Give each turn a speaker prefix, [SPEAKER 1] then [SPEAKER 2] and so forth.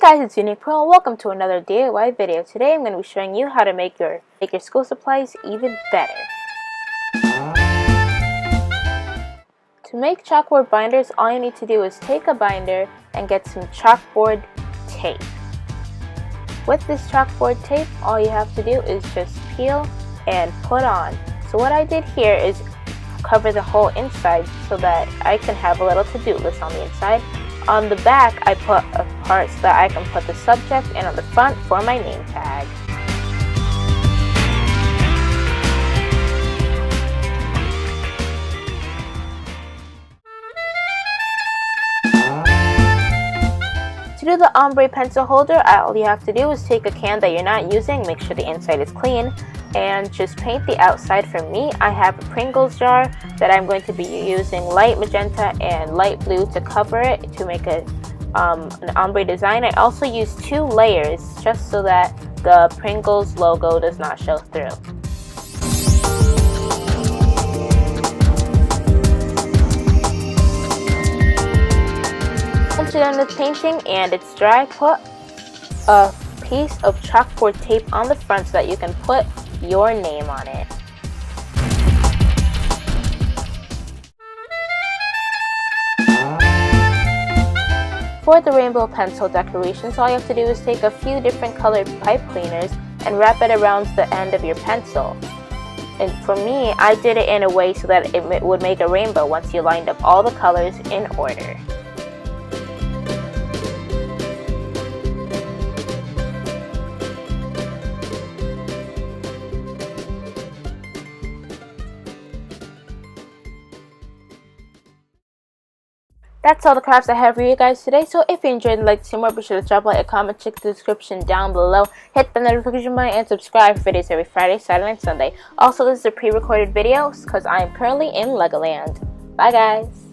[SPEAKER 1] Hey guys, it's UniquePearl. Welcome to another DIY video. Today I'm going to be showing you how to make your school supplies even better. To make chalkboard binders, all you need to do is take a binder and get some chalkboard tape. With this chalkboard tape, all you have to do is just peel and put on. So what I did here is cover the whole inside so that I can have a little to-do list on the inside. On the back, I put a part so that I can put the subject, and on the front for my name tag. To do the ombre pencil holder, all you have to do is take a can that you're not using, make sure the inside is clean, and just paint the outside. For me, I have a Pringles jar that I'm going to be using light magenta and light blue to cover it to make an ombre design. I also use 2 layers just so that the Pringles logo does not show through. Once you're done with painting and it's dry, put a piece of chalkboard tape on the front so that you can put your name on it. For the rainbow pencil decorations, all you have to do is take a few different colored pipe cleaners and wrap it around the end of your pencil. And for me, I did it in a way so that it would make a rainbow once you lined up all the colors in order. That's all the crafts I have for you guys today. So if you enjoyed and like to see more, be sure to drop a like, a comment, check the description down below, hit the notification button, and subscribe for videos every Friday, Saturday, and Sunday. Also, this is a pre-recorded video because I am currently in Legoland. Bye guys!